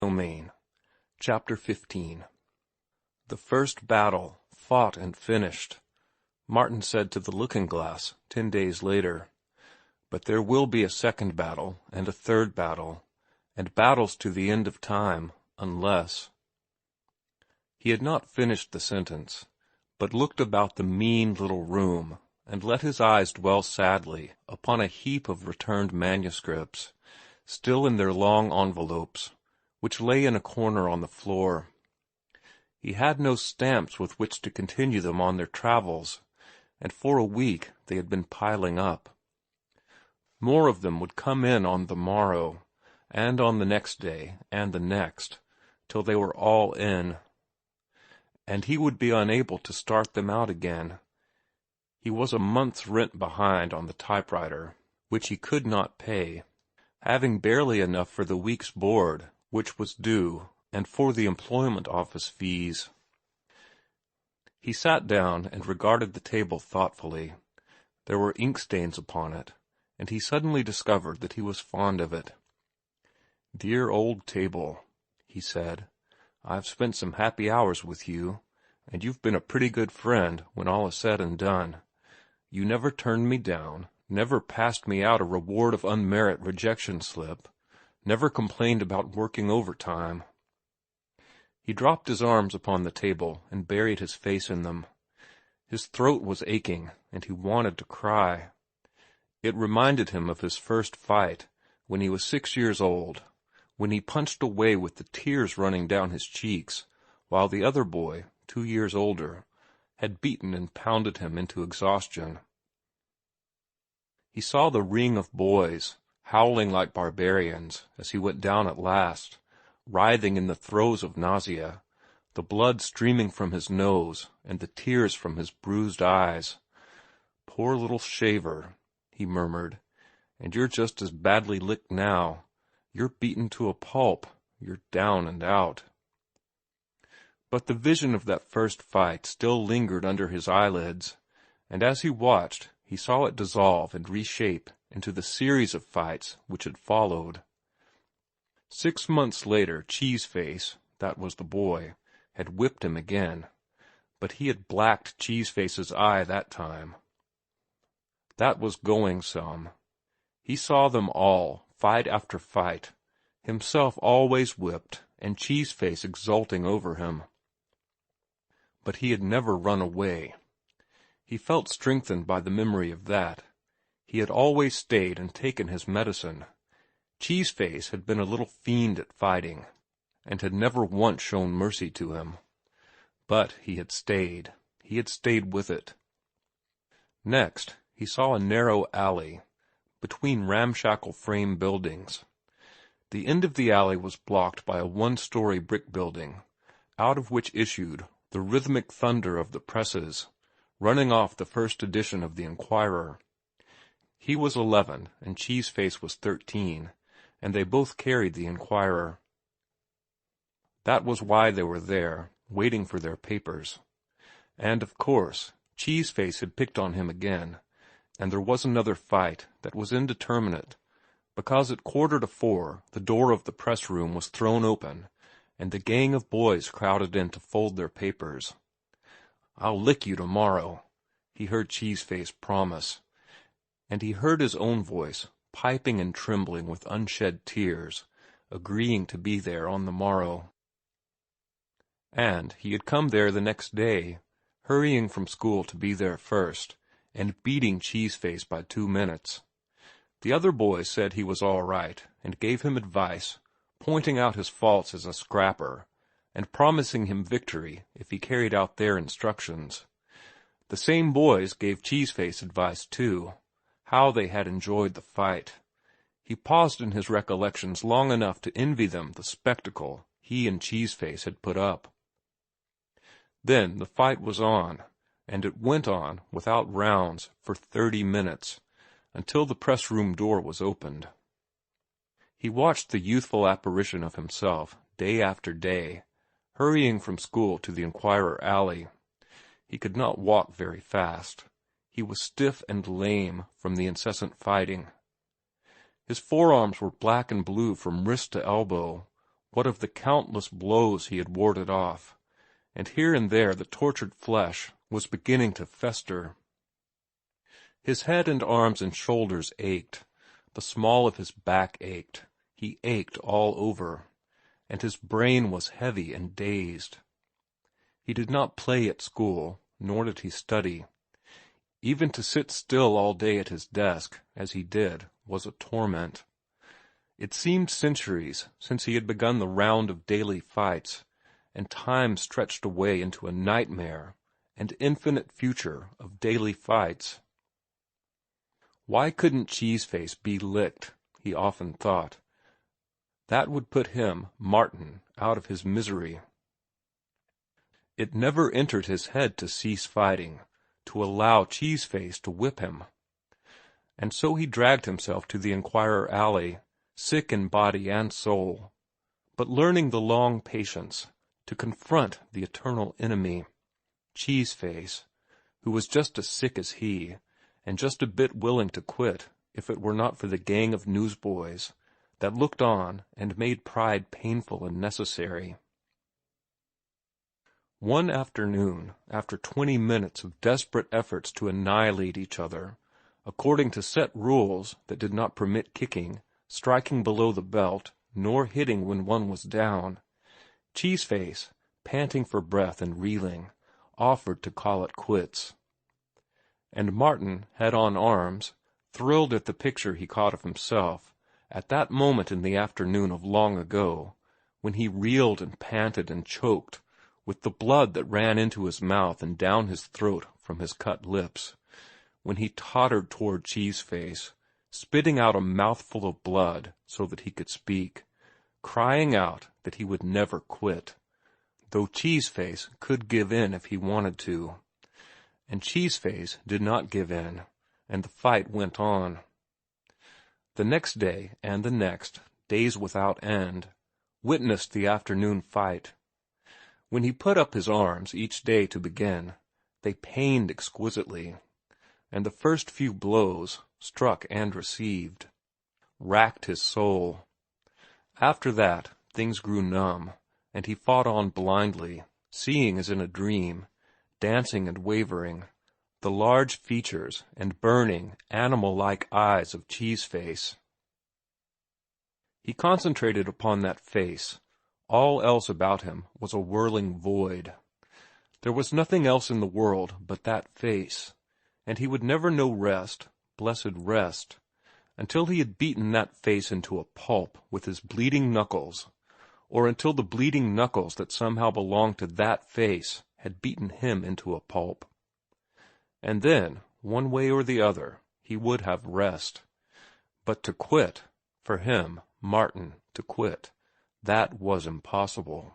domain. Chapter 15. The first battle, fought and finished, Martin said to the looking-glass 10 days later. But there will be a second battle, and a third battle, and battles to the end of time, unless— He had not finished the sentence, but looked about the mean little room, and let his eyes dwell sadly upon a heap of returned manuscripts, still in their long envelopes, which lay in a corner on the floor. He had no stamps with which to continue them on their travels, and for a week they had been piling up. More of them would come in on the morrow, and on the next day, and the next, till they were all in. And he would be unable to start them out again. He was a month's rent behind on the typewriter, which he could not pay, having barely enough for the week's board, which was due, and for the employment office fees. He sat down and regarded the table thoughtfully. There were ink stains upon it, and he suddenly discovered that he was fond of it. "Dear old table," he said, "I've spent some happy hours with you, and you've been a pretty good friend when all is said and done. You never turned me down, never passed me out a reward of unmerit rejection slip, never complained about working overtime." He dropped his arms upon the table and buried his face in them. His throat was aching, and he wanted to cry. It reminded him of his first fight, when he was 6 years old, when he punched away with the tears running down his cheeks, while the other boy, 2 years older, had beaten and pounded him into exhaustion. He saw the ring of boys, howling like barbarians, as he went down at last, writhing in the throes of nausea, the blood streaming from his nose and the tears from his bruised eyes. "Poor little shaver," he murmured, "and you're just as badly licked now. You're beaten to a pulp. You're down and out." But the vision of that first fight still lingered under his eyelids, and as he watched, he saw it dissolve and reshape into the series of fights which had followed. 6 months later, Cheeseface, that was the boy, had whipped him again, but he had blacked Cheeseface's eye that time. That was going some. He saw them all, fight after fight, himself always whipped, and Cheeseface exulting over him. But he had never run away. He felt strengthened by the memory of that. He had always stayed and taken his medicine. Cheeseface had been a little fiend at fighting, and had never once shown mercy to him. But he had stayed. He had stayed with it. Next, he saw a narrow alley, between ramshackle frame buildings. The end of the alley was blocked by a 1-story brick building, out of which issued the rhythmic thunder of the presses, running off the first edition of the Enquirer. He was 11, and Cheeseface was 13, and they both carried the Enquirer. That was why they were there, waiting for their papers. And, of course, Cheeseface had picked on him again, and there was another fight that was indeterminate, because at 3:45 the door of the press-room was thrown open, and the gang of boys crowded in to fold their papers. "I'll lick you tomorrow," he heard Cheeseface promise, and he heard his own voice, piping and trembling with unshed tears, agreeing to be there on the morrow. And he had come there the next day, hurrying from school to be there first, and beating Cheeseface by 2 minutes. The other boys said he was all right, and gave him advice, pointing out his faults as a scrapper, and promising him victory if he carried out their instructions. The same boys gave Cheeseface advice, too, how they had enjoyed the fight. He paused in his recollections long enough to envy them the spectacle he and Cheeseface had put up. Then the fight was on, and it went on without rounds for 30 minutes, until the press-room door was opened. He watched the youthful apparition of himself, day after day, hurrying from school to the Enquirer alley. He could not walk very fast. He was stiff and lame from the incessant fighting. His forearms were black and blue from wrist to elbow, What of the countless blows he had warded off? And here and there the tortured flesh was beginning to fester. His head and arms and shoulders ached. The small of his back ached. He ached all over, and his brain was heavy and dazed. He did not play at school, nor did he study. Even to sit still all day at his desk, as he did, was a torment. It seemed centuries since he had begun the round of daily fights, and time stretched away into a nightmare and infinite future of daily fights. Why couldn't Cheeseface be licked, he often thought. That would put him, Martin, out of his misery. It never entered his head to cease fighting, to allow Cheeseface to whip him. And so he dragged himself to the Enquirer alley, sick in body and soul, but learning the long patience to confront the eternal enemy, Cheeseface, who was just as sick as he, and just a bit willing to quit if it were not for the gang of newsboys that looked on and made pride painful and necessary. One afternoon, after 20 minutes of desperate efforts to annihilate each other, according to set rules that did not permit kicking, striking below the belt, nor hitting when one was down, Cheeseface, panting for breath and reeling, offered to call it quits. And Martin, head on arms, thrilled at the picture he caught of himself, at that moment in the afternoon of long ago, when he reeled and panted and choked, with the blood that ran into his mouth and down his throat from his cut lips, when he tottered toward Cheeseface, spitting out a mouthful of blood so that he could speak, crying out that he would never quit, though Cheeseface could give in if he wanted to. And Cheeseface did not give in, and the fight went on. The next day, and the next, days without end, witnessed the afternoon fight. When he put up his arms each day to begin, they pained exquisitely, and the first few blows, struck and received, racked his soul. After that, things grew numb, and he fought on blindly, seeing as in a dream, dancing and wavering, the large features and burning, animal-like eyes of Cheeseface. He concentrated upon that face. All else about him was a whirling void. There was nothing else in the world but that face, and he would never know rest, blessed rest, until he had beaten that face into a pulp with his bleeding knuckles, or until the bleeding knuckles that somehow belonged to that face had beaten him into a pulp. And then, one way or the other, he would have rest. But to quit, for him, Martin, to quit, that was impossible.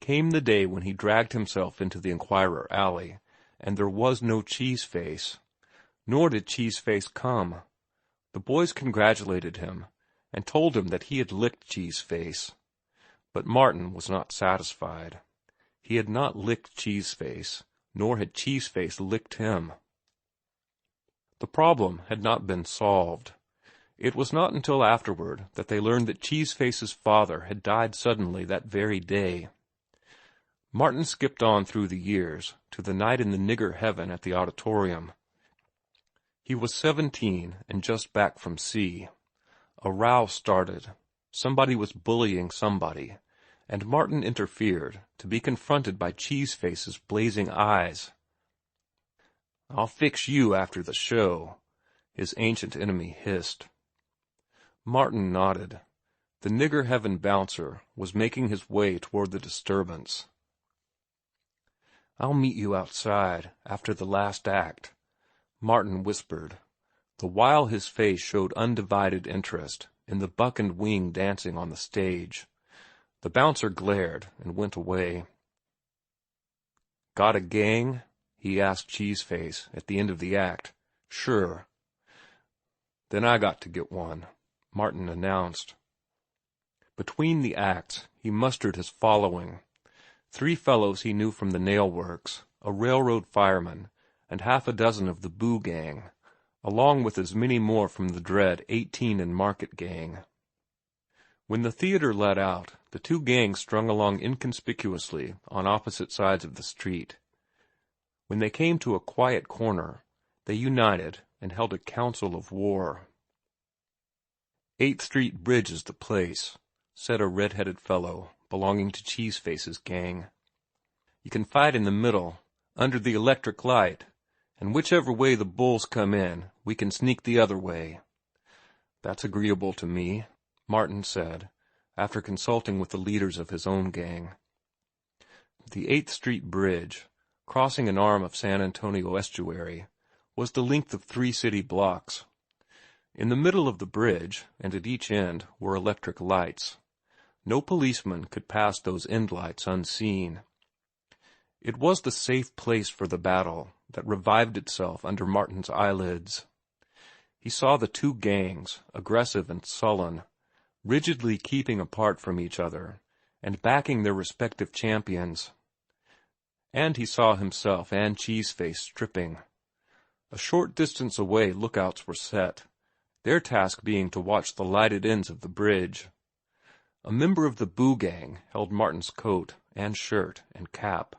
Came the day when he dragged himself into the Enquirer alley, and there was no Cheeseface. Nor did Cheeseface come. The boys congratulated him, and told him that he had licked Cheeseface. But Martin was not satisfied. He had not licked Cheeseface, nor had Cheeseface licked him. The problem had not been solved. It was not until afterward that they learned that Cheeseface's father had died suddenly that very day. Martin skipped on through the years, to the night in the nigger heaven at the auditorium. He was 17 and just back from sea. A row started. Somebody was bullying somebody, and Martin interfered, to be confronted by Cheeseface's blazing eyes. "I'll fix you after the show," his ancient enemy hissed. Martin nodded. The nigger heaven bouncer was making his way toward the disturbance. "I'll meet you outside, after the last act," Martin whispered, the while his face showed undivided interest in the buck and wing dancing on the stage. The bouncer glared and went away. "Got a gang?" he asked Cheeseface at the end of the act. "Sure." "Then I got to get one," Martin announced. Between the acts, he mustered his following: 3 fellows he knew from the nail works, a railroad fireman, and half a dozen of the Boo gang, along with as many more from the dread 18 and Market gang. When the theater let out, the two gangs strung along inconspicuously on opposite sides of the street. When they came to a quiet corner, they united and held a council of war. 8th Street Bridge is the place, said a red-headed fellow belonging to Cheeseface's gang. You can fight in the middle, under the electric light, and whichever way the bulls come in, we can sneak the other way. That's agreeable to me, Martin said, after consulting with the leaders of his own gang. The 8th Street Bridge, crossing an arm of San Antonio estuary, was the length of 3 city blocks. In the middle of the bridge, and at each end, were electric lights. No policeman could pass those end lights unseen. It was the safe place for the battle that revived itself under Martin's eyelids. He saw the two gangs, aggressive and sullen, rigidly keeping apart from each other and backing their respective champions. And he saw himself and Cheeseface stripping. A short distance away lookouts were set, their task being to watch the lighted ends of the bridge. A member of the Boo Gang held Martin's coat and shirt and cap,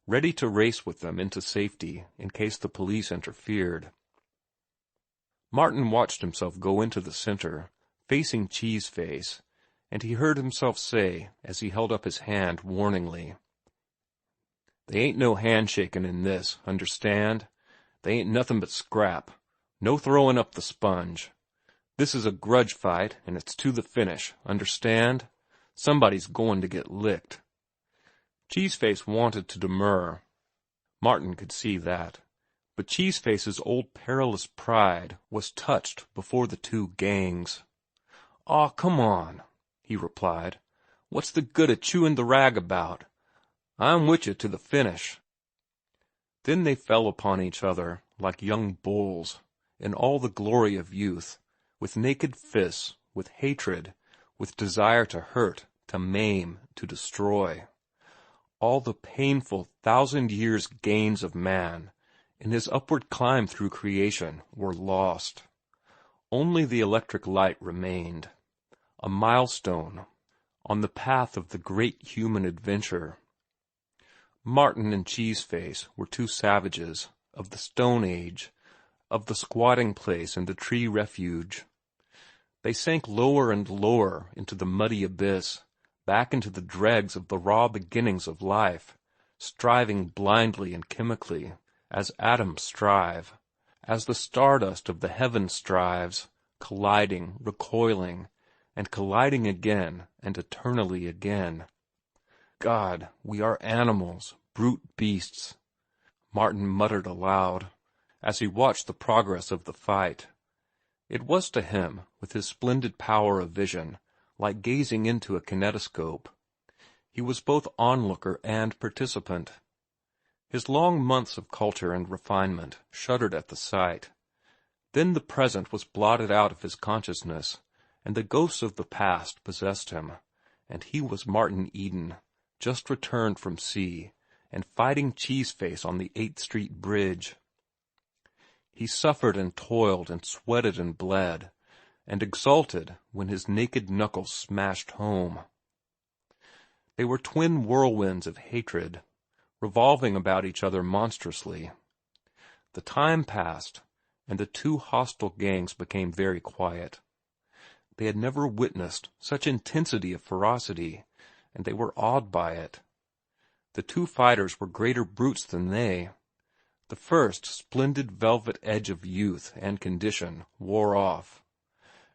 ready to race with them into safety in case the police interfered. Martin watched himself go into the center, facing Cheeseface, and he heard himself say, as he held up his hand warningly, "They ain't no handshaking in this, understand? They ain't nothing but scrap. No throwing up the sponge. This is a grudge fight, and it's to the finish, understand? Somebody's going to get licked." Cheeseface wanted to demur. Martin could see that. But Cheeseface's old perilous pride was touched before the two gangs. "Aw, come on," he replied. "What's the good of chewing the rag about? I'm with you to the finish." Then they fell upon each other like young bulls, in all the glory of youth, with naked fists, with hatred, with desire to hurt, to maim, to destroy. All the painful 1,000 years' gains of man, in his upward climb through creation, were lost. Only the electric light remained, a milestone on the path of the great human adventure. Martin and Cheeseface were two savages of the Stone Age, of the squatting place and the tree refuge. They sank lower and lower into the muddy abyss, back into the dregs of the raw beginnings of life, striving blindly and chemically, as atoms strive, as the stardust of the heavens strives, colliding, recoiling, and colliding again and eternally again. "God, we are animals, brute beasts," Martin muttered aloud, as he watched the progress of the fight. It was to him, with his splendid power of vision, like gazing into a kinetoscope. He was both onlooker and participant. His long months of culture and refinement shuddered at the sight. Then the present was blotted out of his consciousness, and the ghosts of the past possessed him, and he was Martin Eden, just returned from sea, and fighting Cheeseface on the 8th Street Bridge. He suffered and toiled and sweated and bled, and exulted when his naked knuckles smashed home. They were twin whirlwinds of hatred, revolving about each other monstrously. The time passed, and the two hostile gangs became very quiet. They had never witnessed such intensity of ferocity, and they were awed by it. The two fighters were greater brutes than they. The first splendid velvet edge of youth and condition wore off,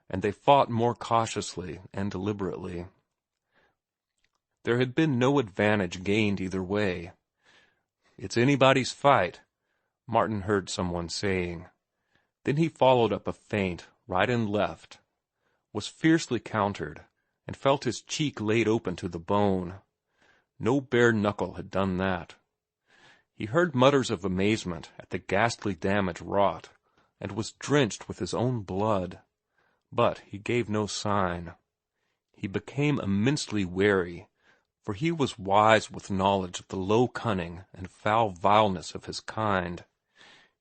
and they fought more cautiously and deliberately. There had been no advantage gained either way. "It's anybody's fight," Martin heard someone saying. Then he followed up a feint right and left, was fiercely countered, and felt his cheek laid open to the bone. No bare knuckle had done that. He heard mutters of amazement at the ghastly damage wrought, and was drenched with his own blood. But he gave no sign. He became immensely wary, for he was wise with knowledge of the low cunning and foul vileness of his kind.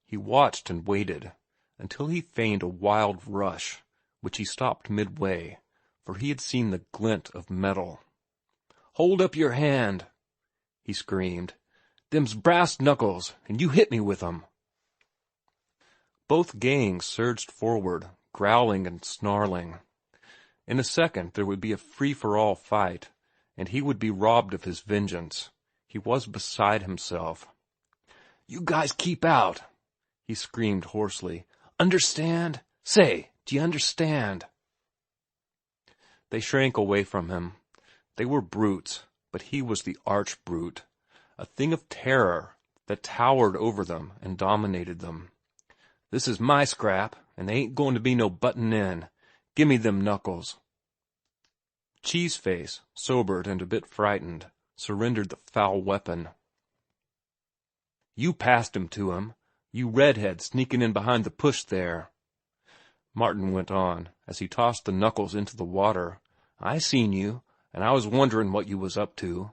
He watched and waited, until he feigned a wild rush, which he stopped midway, for he had seen the glint of metal. "Hold up your hand," he screamed. "Them's brass knuckles, and you hit me with 'em." Both gangs surged forward, growling and snarling. In a second there would be a free-for-all fight, and he would be robbed of his vengeance. He was beside himself. "You guys keep out," he screamed hoarsely. "Understand? Say, do you understand?" They shrank away from him. They were brutes, but he was the arch-brute, a thing of terror that towered over them and dominated them. "This is my scrap, and they ain't going to be no buttin' in. Gimme them knuckles." Cheeseface, sobered and a bit frightened, surrendered the foul weapon. "You passed him to him, you redhead sneaking in behind the push there," Martin went on, as he tossed the knuckles into the water. "I seen you, and I was wonderin' what you was up to.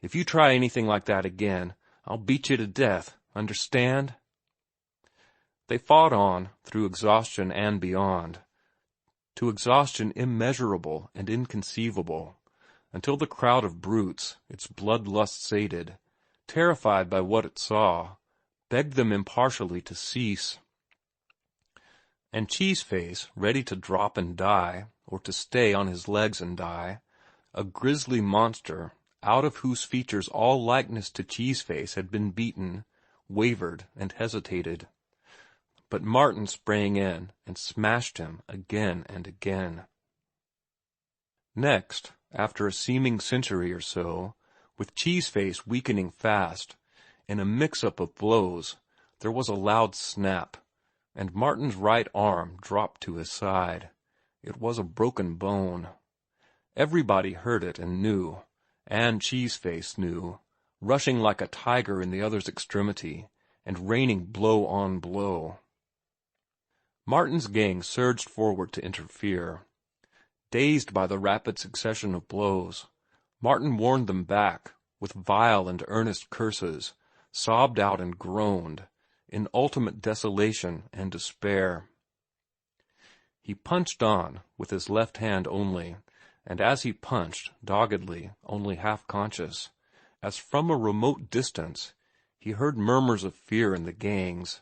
If you try anything like that again, I'll beat you to death, understand?" They fought on, through exhaustion and beyond, to exhaustion immeasurable and inconceivable, until the crowd of brutes, its bloodlust sated, terrified by what it saw, begged them impartially to cease. And Cheeseface, ready to drop and die, or to stay on his legs and die, a grisly monster, out of whose features all likeness to Cheeseface had been beaten, wavered and hesitated. But Martin sprang in and smashed him again and again. Next, after a seeming century or so, with Cheeseface weakening fast, in a mix-up of blows, there was a loud snap, and Martin's right arm dropped to his side. It was a broken bone. Everybody heard it and knew, and Cheeseface knew, rushing like a tiger in the other's extremity, and raining blow on blow. Martin's gang surged forward to interfere. Dazed by the rapid succession of blows, Martin warned them back, with vile and earnest curses, sobbed out and groaned, in ultimate desolation and despair. He punched on, with his left hand only, and as he punched, doggedly, only half conscious, as from a remote distance, he heard murmurs of fear in the gangs,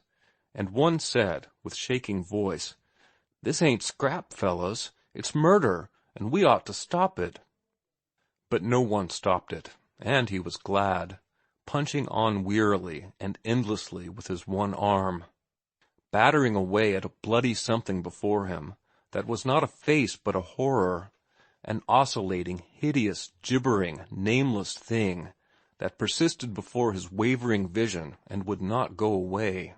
and one said, with shaking voice, "This ain't scrap, fellows. It's murder, and we ought to stop it." But no one stopped it, and he was glad, punching on wearily and endlessly with his one arm, battering away at a bloody something before him that was not a face but a horror, an oscillating, hideous, gibbering, nameless thing that persisted before his wavering vision and would not go away.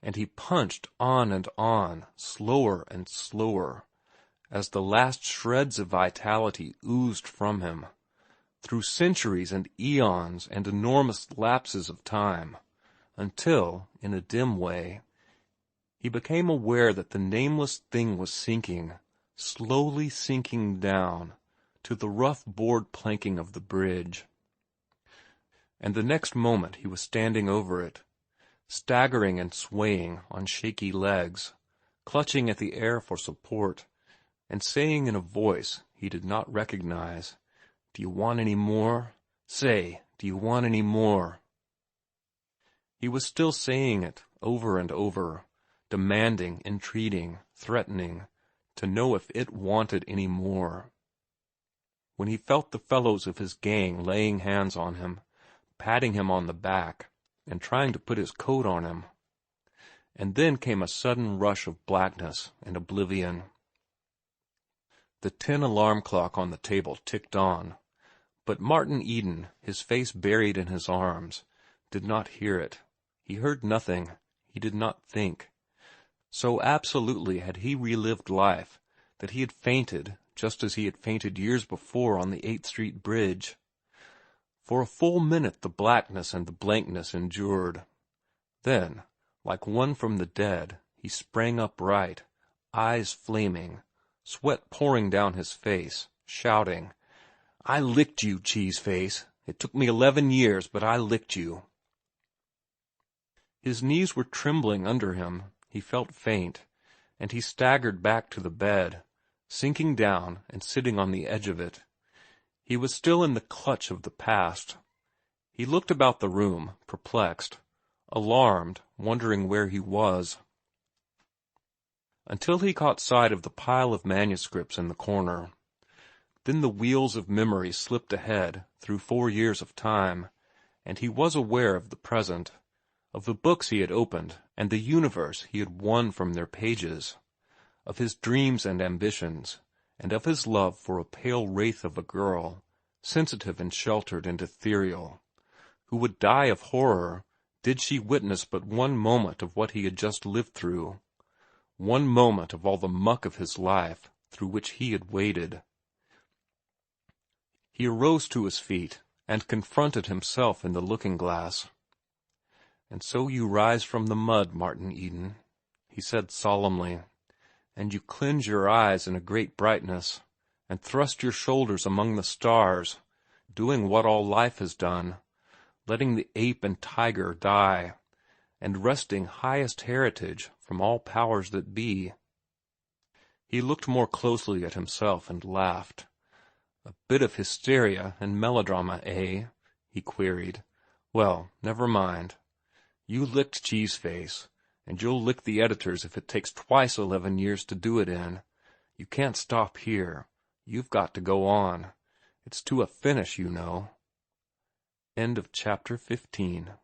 And he punched on and on, slower and slower, as the last shreds of vitality oozed from him, through centuries and eons and enormous lapses of time, until, in a dim way, he became aware that the nameless thing was sinking, slowly sinking down, to the rough board planking of the bridge. And the next moment he was standing over it, staggering and swaying on shaky legs, clutching at the air for support, and saying in a voice he did not recognize, "Do you want any more? Say, do you want any more?" He was still saying it over and over, demanding, entreating, threatening, to know if it wanted any more, when he felt the fellows of his gang laying hands on him, patting him on the back, and trying to put his coat on him. And then came a sudden rush of blackness and oblivion. The 10 alarm clock on the table ticked on, but Martin Eden, his face buried in his arms, did not hear it. He heard nothing. He did not think. So absolutely had he relived life that he had fainted just as he had fainted years before on the 8th Street Bridge. For a full minute the blackness and the blankness endured. Then, like one from the dead, he sprang upright, eyes flaming, sweat pouring down his face, shouting, "I licked you, Cheeseface. It took me 11 years, but I licked you." His knees were trembling under him, he felt faint, and he staggered back to the bed, sinking down and sitting on the edge of it. He was still in the clutch of the past. He looked about the room, perplexed, alarmed, wondering where he was, until he caught sight of the pile of manuscripts in the corner. Then the wheels of memory slipped ahead through 4 years of time, and he was aware of the present, of the books he had opened and the universe he had won from their pages, of his dreams and ambitions, and of his love for a pale wraith of a girl, sensitive and sheltered and ethereal, who would die of horror did she witness but one moment of what he had just lived through, one moment of all the muck of his life through which he had waded. He arose to his feet and confronted himself in the looking-glass. "And so you rise from the mud, Martin Eden," he said solemnly, "and you cleanse your eyes in a great brightness, and thrust your shoulders among the stars, doing what all life has done, letting the ape and tiger die, and wresting highest heritage from all powers that be." He looked more closely at himself and laughed. "A bit of hysteria and melodrama, eh?" he queried. "Well, never mind. You licked Cheeseface, and you'll lick the editors if it takes twice 11 years to do it in. You can't stop here. You've got to go on. It's to a finish, you know." End of chapter 15.